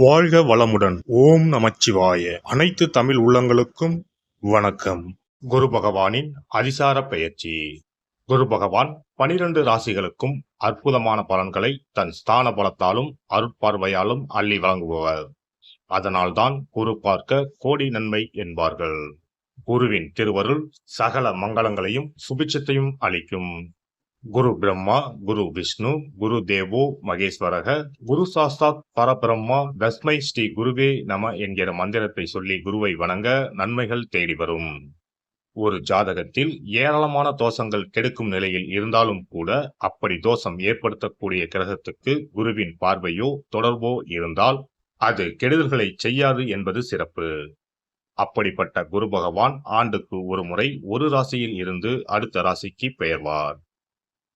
வாழ்க வளமுடன். ஓம் நமச்சிவாய. அனைத்து தமிழ் உள்ளங்களுக்கும் வணக்கம். குரு பகவானின் அதிசார பெயர்ச்சி. குரு பகவான் 12 ராசிகளுக்கும் அற்புதமான பலன்களை தன் ஸ்தான பலத்தாலும் அருட்பார்வையாலும் அள்ளி வழங்குபவர். அதனால்தான் குரு பார்க்க கோடி நன்மை என்பார்கள். குருவின் திருவருள் சகல மங்களங்களையும் சுபிட்சத்தையும் அளிக்கும். குரு பிரம்மா, குரு விஷ்ணு, குரு தேவோ மகேஸ்வரக, குரு சாஸ்தாத் பரபிரம்மா, தஸ்மை ஸ்ரீ குருவே நம என்கிற மந்திரத்தை சொல்லி குருவை வணங்க நன்மைகள் தேடி வரும். ஒரு ஜாதகத்தில் ஏராளமான தோஷங்கள் கெடுக்கும் நிலையில் இருந்தாலும் கூட அப்படி தோஷம் ஏற்படுத்தக்கூடிய கிரகத்துக்கு குருவின் பார்வையோ தொடர்போ இருந்தால் அது கெடுதல்களை செய்யாது என்பது சிறப்பு. அப்படிப்பட்ட குரு பகவான் ஆண்டுக்கு ஒரு முறை ஒரு ராசியில் இருந்து அடுத்த ராசிக்கு பெயர்வார்.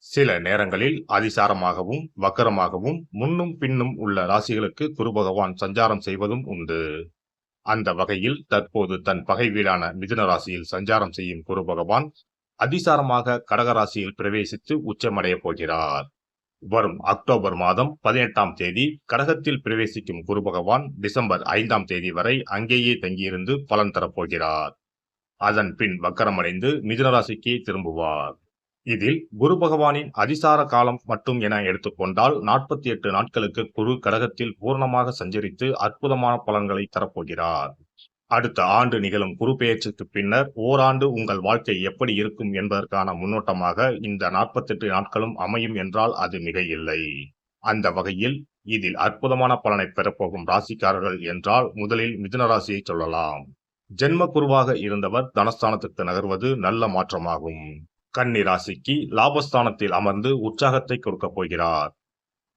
சில நேரங்களில் அதிசாரமாகவும் வக்கரமாகவும் முன்னும் பின்னும் உள்ள ராசிகளுக்கு குரு பகவான் சஞ்சாரம் செய்வதும் உண்டு. அந்த வகையில் தற்போது தன் பகை வீடான மிதுன ராசியில் சஞ்சாரம் செய்யும் குரு பகவான் அதிசாரமாக கடக ராசியில் பிரவேசித்து உச்சமடைய போகிறார். வரும் அக்டோபர் மாதம் 18ஆம் தேதி கடகத்தில் பிரவேசிக்கும் குரு பகவான் டிசம்பர் 5ஆம் தேதி வரை அங்கேயே தங்கியிருந்து பலன் தரப்போகிறார். அதன் பின் வக்கரமடைந்து மிதுன ராசிக்கு திரும்புவார். இதில் குரு பகவானின் அதிசார காலம் மட்டும் என எடுத்துக்கொண்டால் 48 நாட்களுக்கு குரு கடகத்தில் பூர்ணமாக சஞ்சரித்து அற்புதமான பலன்களை தரப்போகிறார். அடுத்த ஆண்டு நிகழும் குரு பெயர்ச்சிக்கு பின்னர் ஓராண்டு உங்கள் வாழ்க்கை எப்படி இருக்கும் என்பதற்கான முன்னோட்டமாக இந்த 48 நாட்களும் அமையும் என்றால் அது மிக இல்லை. அந்த வகையில் இதில் அற்புதமான பலனை பெறப்போகும் ராசிக்காரர்கள் என்றால் முதலில் மிதுன ராசியை சொல்லலாம். ஜென்ம குருவாக இருந்தவர் தனஸ்தானத்துக்கு நகர்வது நல்ல மாற்றமாகும். கன்னி ராசிக்கு லாபஸ்தானத்தில் அமர்ந்து உற்சாகத்தை கொடுக்க போகிறார்.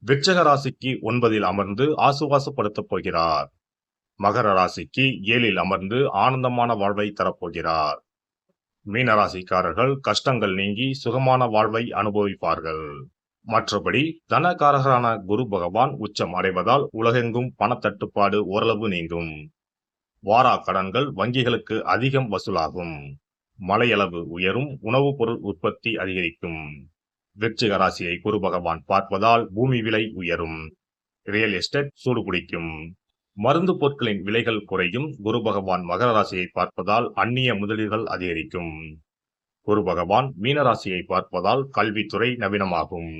விருச்சிக ராசிக்கு 9இல் அமர்ந்து ஆசுவாசப்படுத்தப் போகிறார். மகர ராசிக்கு 7இல் அமர்ந்து ஆனந்தமான வாழ்வை தரப்போகிறார். மீன ராசிக்காரர்கள் கஷ்டங்கள் நீங்கி சுகமான வாழ்வை அனுபவிப்பார்கள். மற்றபடி தனகாரகரான குரு பகவான் உச்சம் அடைவதால் உலகெங்கும் பணத்தட்டுப்பாடு ஓரளவு நீங்கும். வாரா கடன்கள் வங்கிகளுக்கு அதிகம் வசூலாகும். மழையளவு உயரும். உணவுப் பொருள் உற்பத்தி அதிகரிக்கும். விருச்சிக ராசியை குரு பகவான் பார்ப்பதால் பூமி விலை உயரும். ரியல் எஸ்டேட் சூடுபிடிக்கும். மருந்து பொருட்களின் விலைகள் குறையும். குரு பகவான் மகர ராசியை பார்ப்பதால் அந்நிய முதலீடுகள் அதிகரிக்கும். குரு பகவான் மீனராசியை பார்ப்பதால் கல்வித்துறை நவீனமாகும்.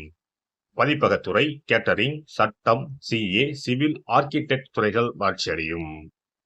பதிப்பகத்துறை, கேட்டரிங், சட்டம், சிஏ, சிவில், ஆர்கிடெக்ட் துறைகள் வளர்ச்சியடையும்.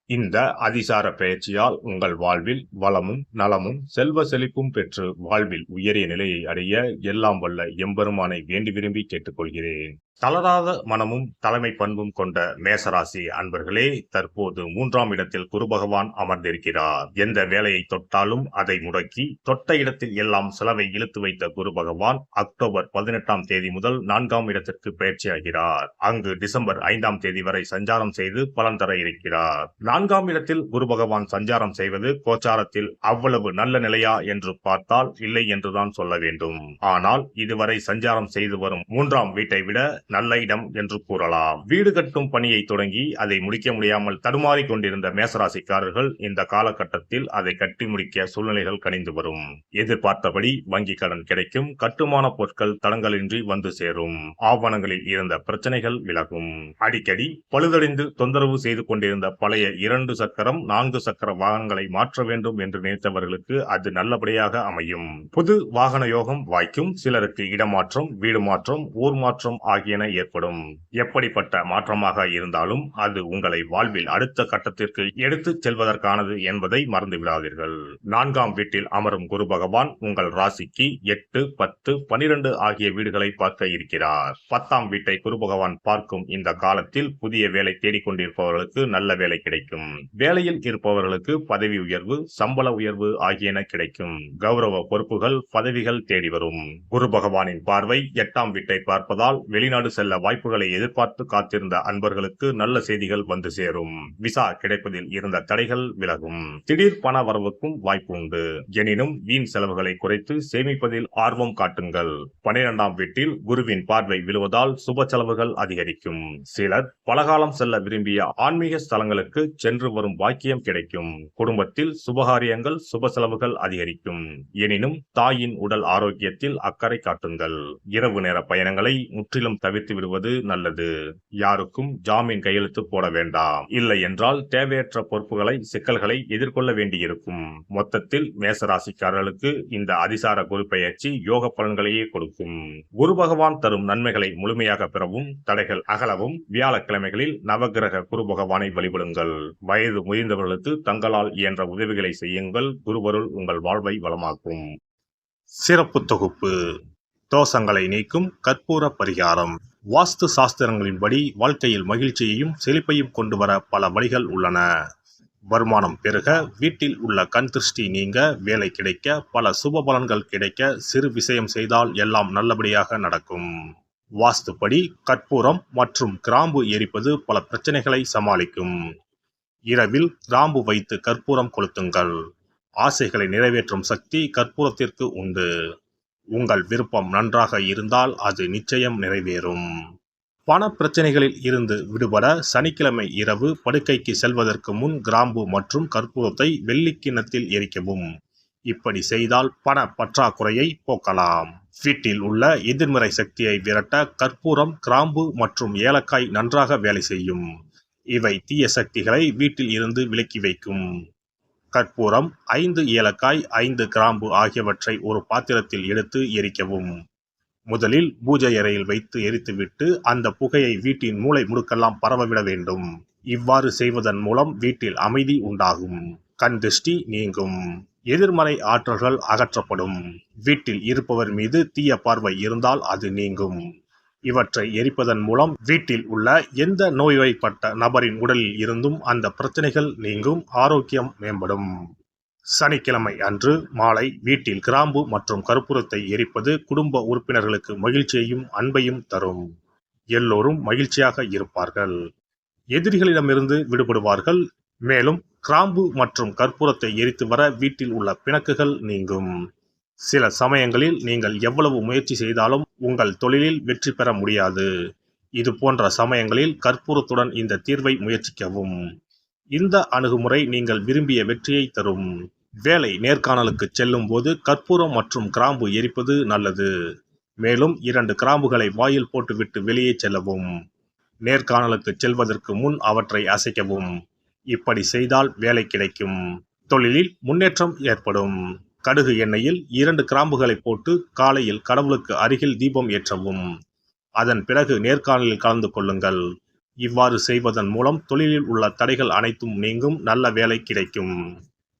இந்த அதிசார பெயர்ச்சியால் உங்கள் வாழ்வில் வளமும் நலமும் செல்வ செழிப்பும் பெற்று வாழ்வில் உயரிய நிலையை அடைய எல்லாம் வல்ல எம்பெருமானை வேண்டி விரும்பி கேட்டுக்கொள்கிறேன். தளராத மனமும் தலைமை பண்பும் கொண்ட மேசராசி அன்பர்களே, தற்போது 3ஆம் இடத்தில் குரு பகவான் அமர்ந்திருக்கிறார். எந்த வேலையை தொட்டாலும் அதை முடக்கி தொட்ட இடத்தில் எல்லாம் செலவை இழுத்து வைத்த குரு பகவான் அக்டோபர் 18ஆம் தேதி முதல் 4ஆம் இடத்திற்கு பயிற்சியாகிறார். அங்கு டிசம்பர் 5ஆம் தேதி வரை சஞ்சாரம் செய்து பலன் தர இருக்கிறார். 4ஆம் இடத்தில் குரு பகவான் சஞ்சாரம் செய்வது கோச்சாரத்தில் அவ்வளவு நல்ல நிலையா என்று பார்த்தால் இல்லை என்றுதான் சொல்ல வேண்டும். ஆனால் இதுவரை சஞ்சாரம் செய்து வரும் 3ஆம் வீட்டை விட நல்ல இடம் என்று கூறலாம். வீடு கட்டும் பணியை தொடங்கி அதை முடிக்க முடியாமல் தடுமாறி கொண்டிருந்த மேசராசிக்காரர்கள் இந்த காலகட்டத்தில் அதை கட்டி முடிக்க சூழ்நிலைகள் கணிந்து வரும். எதிர்பார்த்தபடி வங்கி கடன் கிடைக்கும். கட்டுமான பொருட்கள் தடங்களின்றி வந்து சேரும். ஆவணங்களில் இருந்த பிரச்சனைகள் விலகும். அடிக்கடி பழுதடைந்து தொந்தரவு செய்து கொண்டிருந்த பழைய 2 சக்கரம் 4 சக்கர வாகனங்களை மாற்ற வேண்டும் என்று நினைத்தவர்களுக்கு அது நல்லபடியாக அமையும். புது வாகன யோகம் வாய்க்கும். சிலருக்கு இடமாற்றம், வீடு மாற்றம், ஊர் மாற்றம் ஆகியன ஏற்படும். எப்படிப்பட்ட மாற்றமாக இருந்தாலும் அது உங்களை வாழ்வில் அடுத்த கட்டத்திற்கு எடுத்துச் செல்வதற்கானது என்பதை மறந்து விடாதீர்கள். 4ஆம் வீட்டில் அமரும் குரு பகவான் உங்கள் ராசிக்கு 8, 10, 12 ஆகிய வீடுகளை பார்க்க இருக்கிறார். 10ஆம் வீட்டை குரு பகவான் பார்க்கும் இந்த காலத்தில் புதிய வேலை தேடிக்கொண்டிருப்பவர்களுக்கு நல்ல வேலை கிடைக்கும். வேலையில் இருப்பவர்களுக்கு பதவி உயர்வு, சம்பள உயர்வு ஆகியன கிடைக்கும். கௌரவ பொறுப்புகள், பதவிகள் தேடி வரும். குரு பகவானின் பார்வை 8ஆம் வீட்டை பார்ப்பதால் வெளிநாடு வெளிநாடு செல்ல வாய்ப்புகளை எதிர்பார்த்து காத்திருந்த அன்பர்களுக்கு நல்ல செய்திகள் வந்து சேரும். விசா கிடைப்பதில் இருந்த தடைகள் விலகும். திடீர் பண வரவுக்கும் வாய்ப்பு உண்டு. எனினும் வீண் செலவுகளை குறைத்து சேமிப்பதில் ஆர்வம் காட்டுங்கள். 12ஆம் வீட்டில் குருவின் பார்வை விழுவதால் சுப செலவுகள் அதிகரிக்கும். சிலர் பலகாலம் செல்ல விரும்பிய ஆன்மீக ஸ்தலங்களுக்கு சென்று வரும் பாக்கியம் கிடைக்கும். குடும்பத்தில் சுபகாரியங்கள் சுப செலவுகள் அதிகரிக்கும். எனினும் தாயின் உடல் ஆரோக்கியத்தில் அக்கறை காட்டுங்கள். இரவு நேர பயணங்களை முற்றிலும் தவிர்த்து விடுவது நல்லது. யாருக்கும் ஜாமீன் கையெழுத்து போட வேண்டாம். இல்லை என்றால் தேவையற்ற பொறுப்புகளை சிக்கல்களை எதிர்கொள்ள வேண்டியிருக்கும். மொத்தத்தில் மேசராசிக்காரர்களுக்கு இந்த அதிசார குரு பெயர்ச்சி யோக பலன்களையே கொடுக்கும். குரு பகவான் தரும் நன்மைகளை முழுமையாக பெறவும் தடைகள் அகலவும் வியாழக்கிழமைகளில் நவகிரக குரு பகவானை வழிபடுங்கள். வயது முதிர்ந்தவர்களுக்கு தங்களால் இயன்ற உதவிகளை செய்யுங்கள். குருவருள் உங்கள் வாழ்வை வளமாக்கும். சிறப்பு தொகுப்பு: தோஷங்களை நீக்கும் கற்பூர பரிகாரம். வாஸ்து சாஸ்திரங்களின்படி வாழ்க்கையில் மகிழ்ச்சியையும் செழிப்பையும் கொண்டு வர பல வழிகள் உள்ளன. வருமானம் பெருக, வீட்டில் உள்ள கண் திருஷ்டி நீங்க, வேலை கிடைக்க, பல சுப பலன்கள் கிடைக்க சிறு விஷயம் செய்தால் எல்லாம் நல்லபடியாக நடக்கும். வாஸ்துப்படி கற்பூரம் மற்றும் கிராம்பு எரிப்பது பல பிரச்சனைகளை சமாளிக்கும். இரவில் கிராம்பு வைத்து கற்பூரம் கொளுத்துங்கள். ஆசைகளை நிறைவேற்றும் சக்தி கற்பூரத்திற்கு உண்டு. உங்கள் விருப்பம் நன்றாக இருந்தால் அது நிச்சயம் நிறைவேறும். பண பிரச்சனைகளில் இருந்து விடுபட சனிக்கிழமை இரவு படுக்கைக்கு செல்வதற்கு முன் கிராம்பு மற்றும் கற்பூரத்தை வெள்ளி கிண்ணத்தில் எரிக்கவும். இப்படி செய்தால் பண பற்றாக்குறையை போக்கலாம். வீட்டில் உள்ள எதிர்மறை சக்தியை விரட்ட கற்பூரம், கிராம்பு மற்றும் ஏலக்காய் நன்றாக வேலை செய்யும். இவை தீய சக்திகளை வீட்டில் இருந்து விலக்கி வைக்கும். கற்பூரம், 5 ஏலக்காய், 5 கிராம்பு ஆகியவற்றை ஒரு பாத்திரத்தில் எடுத்து எரிக்கவும். முதலில் பூஜை அறையில் வைத்து எரித்துவிட்டு அந்த புகையை வீட்டின் மூலை முடுக்கெல்லாம் பரவவிட வேண்டும். இவ்வாறு செய்வதன் மூலம் வீட்டில் அமைதி உண்டாகும். கண் திருஷ்டி நீங்கும். எதிர்மறை ஆற்றல்கள் அகற்றப்படும். வீட்டில் இருப்பவர் மீது தீய பார்வை இருந்தால் அது நீங்கும். இவற்றை எரிப்பதன் மூலம் வீட்டில் உள்ள எந்த நோய்வாய்ப்பட்ட நபரின் உடலில் இருந்தும் அந்த பிரச்சனைகள் நீங்கும். ஆரோக்கியம் மேம்படும். சனிக்கிழமை அன்று மாலை வீட்டில் கிராம்பு மற்றும் கற்பூரத்தை எரிப்பது குடும்ப உறுப்பினர்களுக்கு மகிழ்ச்சியையும் அன்பையும் தரும். எல்லோரும் மகிழ்ச்சியாக இருப்பார்கள். எதிரிகளிடமிருந்து விடுபடுவார்கள். மேலும் கிராம்பு மற்றும் கற்பூரத்தை எரித்து வர வீட்டில் உள்ள பிணக்குகள் நீங்கும். சில சமயங்களில் நீங்கள் எவ்வளவு முயற்சி செய்தாலும் உங்கள் தொழிலில் வெற்றி பெற முடியாது. இது போன்ற சமயங்களில் கற்பூரத்துடன் இந்த தீர்வை முயற்சிக்கவும். இந்த அணுகுமுறை நீங்கள் விரும்பிய வெற்றியை தரும். வேலை நேர்காணலுக்கு செல்லும் போது கற்பூரம் மற்றும் கிராம்பு எரிப்பது நல்லது. மேலும் 2 கிராம்புகளை வாயில் போட்டுவிட்டு வெளியே செல்லவும். நேர்காணலுக்கு செல்வதற்கு முன் அவற்றை அசைக்கவும். இப்படி செய்தால் வேலை கிடைக்கும். தொழிலில் முன்னேற்றம் ஏற்படும். கடுகு எண்ணெயில் 2 கிராம்புகளை போட்டு காலையில் கடவுளுக்கு அருகில் தீபம் ஏற்றவும். அதன் பிறகு நேர்காணலில் கலந்து கொள்ளுங்கள். இவ்வாறு செய்வதன் மூலம் தொழிலில் உள்ள தடைகள் அனைத்தும் நீங்கும். நல்ல வேலை கிடைக்கும்.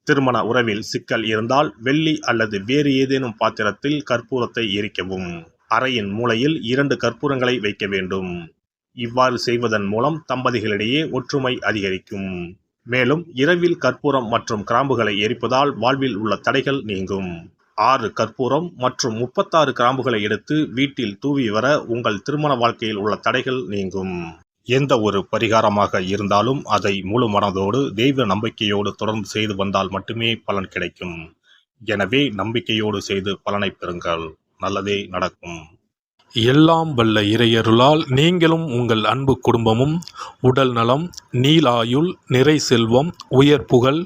திருமண உறவில் சிக்கல் இருந்தால் வெள்ளி அல்லது வேறு ஏதேனும் பாத்திரத்தில் கற்பூரத்தை எரிக்கவும். அறையின் மூலையில் 2 கற்பூரங்களை வைக்க வேண்டும். இவ்வாறு செய்வதன் மூலம் தம்பதிகளிடையே ஒற்றுமை அதிகரிக்கும். மேலும் இரவில் கற்பூரம் மற்றும் கிராம்புகளை எரிப்பதால் வாழ்வில் உள்ள தடைகள் நீங்கும். 6 கற்பூரம் மற்றும் 36 கிராம்புகளை எடுத்து வீட்டில் தூவி வர உங்கள் திருமண வாழ்க்கையில் உள்ள தடைகள் நீங்கும். எந்த ஒரு பரிகாரமாக இருந்தாலும் அதை முழு மனதோடு தெய்வ நம்பிக்கையோடு தொடர்ந்து செய்து வந்தால் மட்டுமே பலன் கிடைக்கும். எனவே நம்பிக்கையோடு செய்து பலனை பெறுங்கள். நல்லதே நடக்கும். எல்லாம் வல்ல இறையருளால் நீங்களும் உங்கள் அன்பு குடும்பமும் உடல் நலம், நீலாயுள், நிறை செல்வம், உயர் புகழ்,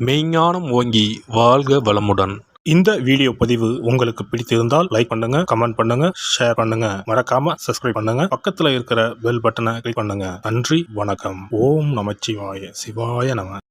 மெய்ஞானம் ஓங்கி வாழ்க வளமுடன். இந்த வீடியோ பதிவு உங்களுக்கு பிடித்திருந்தால் லைக் பண்ணுங்க, கமெண்ட் பண்ணுங்க, ஷேர் பண்ணுங்க. மறக்காம சப்ஸ்கிரைப் பண்ணுங்க. பக்கத்துல இருக்கிற பெல் பட்டனை கிளிக் பண்ணுங்க. நன்றி, வணக்கம். ஓம் நமச்சிவாய. சிவாய நம.